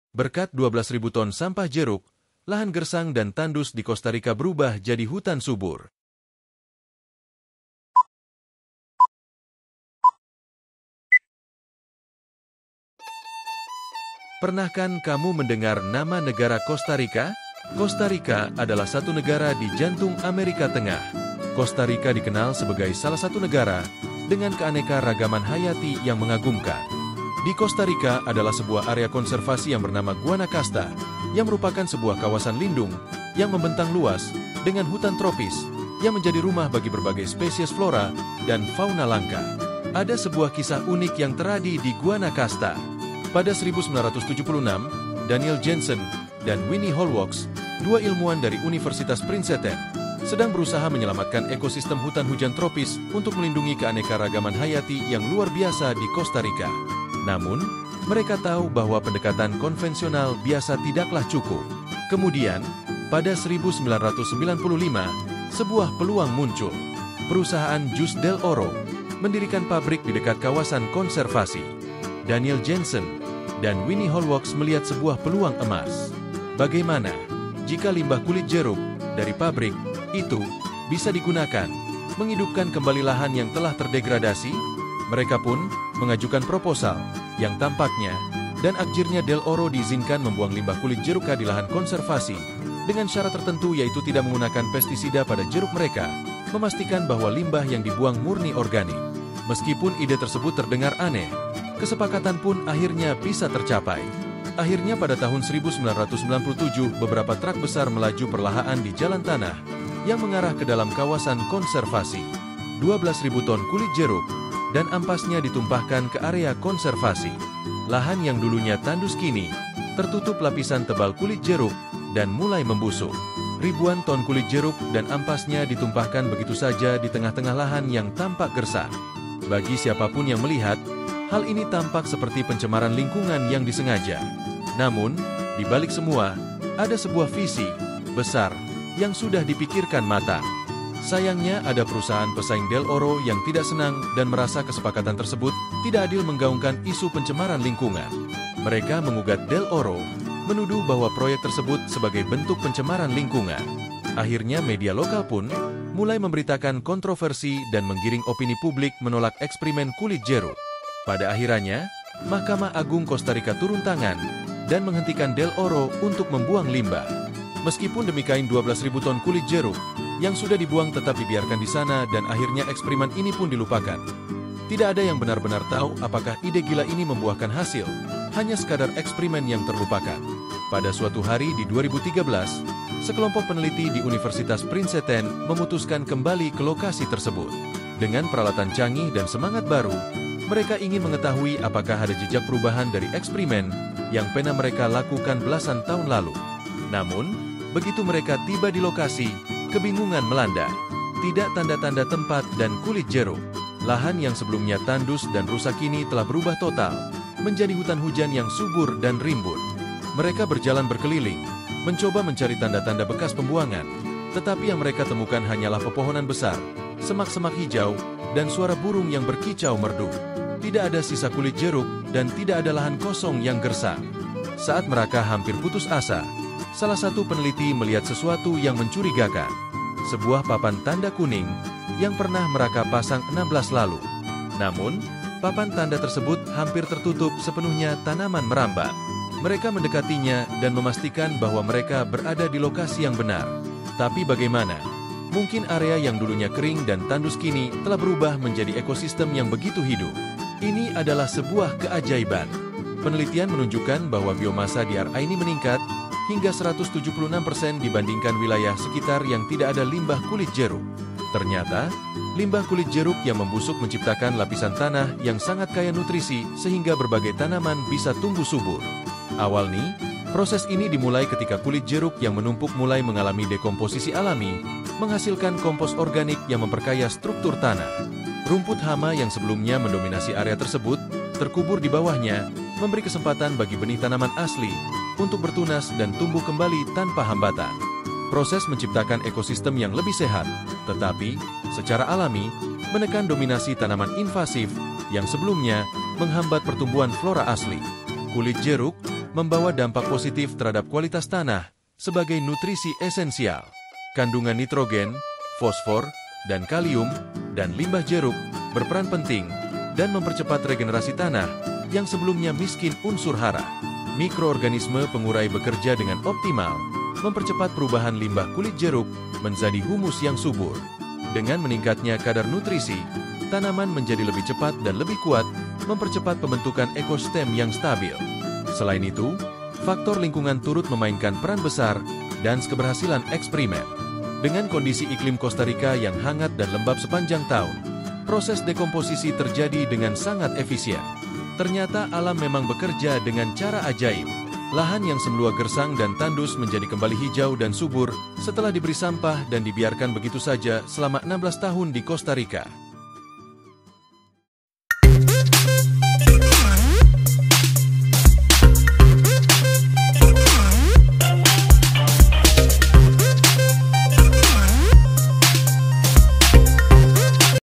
Berkat 12.000 ton sampah jeruk, lahan gersang dan tandus di Kosta Rika berubah jadi hutan subur. Pernahkah kamu mendengar nama negara Kosta Rika? Kosta Rika adalah satu negara di jantung Amerika Tengah. Kosta Rika dikenal sebagai salah satu negara dengan keanekaragaman hayati yang mengagumkan. Di Kosta Rika adalah sebuah area konservasi yang bernama Guanacaste, yang merupakan sebuah kawasan lindung yang membentang luas dengan hutan tropis yang menjadi rumah bagi berbagai spesies flora dan fauna langka. Ada sebuah kisah unik yang terjadi di Guanacaste. Pada 1976, Daniel Jensen dan Winnie Holwachs, dua ilmuwan dari Universitas Princeton, sedang berusaha menyelamatkan ekosistem hutan hujan tropis untuk melindungi keanekaragaman hayati yang luar biasa di Kosta Rika. Namun, mereka tahu bahwa pendekatan konvensional biasa tidaklah cukup. Kemudian, pada 1995, sebuah peluang muncul. Perusahaan Jus del Oro mendirikan pabrik di dekat kawasan konservasi. Daniel Jensen dan Winnie Holwachs melihat sebuah peluang emas. Bagaimana jika limbah kulit jeruk dari pabrik itu bisa digunakan menghidupkan kembali lahan yang telah terdegradasi? Mereka pun mengajukan proposal yang tampaknya dan akhirnya Del Oro diizinkan membuang limbah kulit jeruk di lahan konservasi dengan syarat tertentu, yaitu tidak menggunakan pestisida pada jeruk mereka, memastikan bahwa limbah yang dibuang murni organik. Meskipun ide tersebut terdengar aneh, kesepakatan pun akhirnya bisa tercapai. Akhirnya pada tahun 1997, beberapa truk besar melaju perlahan di jalan tanah yang mengarah ke dalam kawasan konservasi. 12.000 ton kulit jeruk dan ampasnya ditumpahkan ke area konservasi. Lahan yang dulunya tandus kini tertutup lapisan tebal kulit jeruk dan mulai membusuk. Ribuan ton kulit jeruk dan ampasnya ditumpahkan begitu saja di tengah-tengah lahan yang tampak gersang. Bagi siapapun yang melihat, hal ini tampak seperti pencemaran lingkungan yang disengaja. Namun, di balik semua, ada sebuah visi besar yang sudah dipikirkan matang. Sayangnya, ada perusahaan pesaing Del Oro yang tidak senang dan merasa kesepakatan tersebut tidak adil menggaungkan isu pencemaran lingkungan. Mereka mengugat Del Oro, menuduh bahwa proyek tersebut sebagai bentuk pencemaran lingkungan. Akhirnya, media lokal pun mulai memberitakan kontroversi dan menggiring opini publik menolak eksperimen kulit jeruk. Pada akhirnya, Mahkamah Agung Kosta Rika turun tangan dan menghentikan Del Oro untuk membuang limbah. Meskipun demikian, 12.000 ton kulit jeruk yang sudah dibuang tetap dibiarkan di sana dan akhirnya eksperimen ini pun dilupakan. Tidak ada yang benar-benar tahu apakah ide gila ini membuahkan hasil, hanya sekadar eksperimen yang terlupakan. Pada suatu hari di 2013, sekelompok peneliti di Universitas Princeton memutuskan kembali ke lokasi tersebut. Dengan peralatan canggih dan semangat baru, mereka ingin mengetahui apakah ada jejak perubahan dari eksperimen yang pernah mereka lakukan belasan tahun lalu. Namun, begitu mereka tiba di lokasi, kebingungan melanda. Tidak tanda-tanda tempat dan kulit jeruk. Lahan yang sebelumnya tandus dan rusak kini telah berubah total, menjadi hutan hujan yang subur dan rimbun. Mereka berjalan berkeliling, mencoba mencari tanda-tanda bekas pembuangan, tetapi yang mereka temukan hanyalah pepohonan besar, semak-semak hijau, dan suara burung yang berkicau merdu. Tidak ada sisa kulit jeruk dan tidak ada lahan kosong yang gersang. Saat mereka hampir putus asa, salah satu peneliti melihat sesuatu yang mencurigakan. Sebuah papan tanda kuning yang pernah mereka pasang 16 lalu. Namun, papan tanda tersebut hampir tertutup sepenuhnya tanaman merambat. Mereka mendekatinya dan memastikan bahwa mereka berada di lokasi yang benar. Tapi bagaimana? Mungkin area yang dulunya kering dan tandus kini telah berubah menjadi ekosistem yang begitu hidup. Ini adalah sebuah keajaiban. Penelitian menunjukkan bahwa biomasa di area ini meningkat hingga 176% dibandingkan wilayah sekitar yang tidak ada limbah kulit jeruk. Ternyata, limbah kulit jeruk yang membusuk menciptakan lapisan tanah yang sangat kaya nutrisi sehingga berbagai tanaman bisa tumbuh subur. Awalnya, proses ini dimulai ketika kulit jeruk yang menumpuk mulai mengalami dekomposisi alami, menghasilkan kompos organik yang memperkaya struktur tanah. Rumput hama yang sebelumnya mendominasi area tersebut, terkubur di bawahnya, memberi kesempatan bagi benih tanaman asli untuk bertunas dan tumbuh kembali tanpa hambatan. Proses menciptakan ekosistem yang lebih sehat, tetapi secara alami menekan dominasi tanaman invasif yang sebelumnya menghambat pertumbuhan flora asli. Kulit jeruk membawa dampak positif terhadap kualitas tanah sebagai nutrisi esensial. Kandungan nitrogen, fosfor, dan kalium, dan limbah jeruk berperan penting dan mempercepat regenerasi tanah yang sebelumnya miskin unsur hara. Mikroorganisme pengurai bekerja dengan optimal, mempercepat perubahan limbah kulit jeruk menjadi humus yang subur. Dengan meningkatnya kadar nutrisi, tanaman menjadi lebih cepat dan lebih kuat, mempercepat pembentukan ekosistem yang stabil. Selain itu, faktor lingkungan turut memainkan peran besar dan keberhasilan eksperimen. Dengan kondisi iklim Kosta Rika yang hangat dan lembab sepanjang tahun, proses dekomposisi terjadi dengan sangat efisien. Ternyata alam memang bekerja dengan cara ajaib. Lahan yang semula gersang dan tandus menjadi kembali hijau dan subur setelah diberi sampah dan dibiarkan begitu saja selama 16 tahun di Kosta Rika.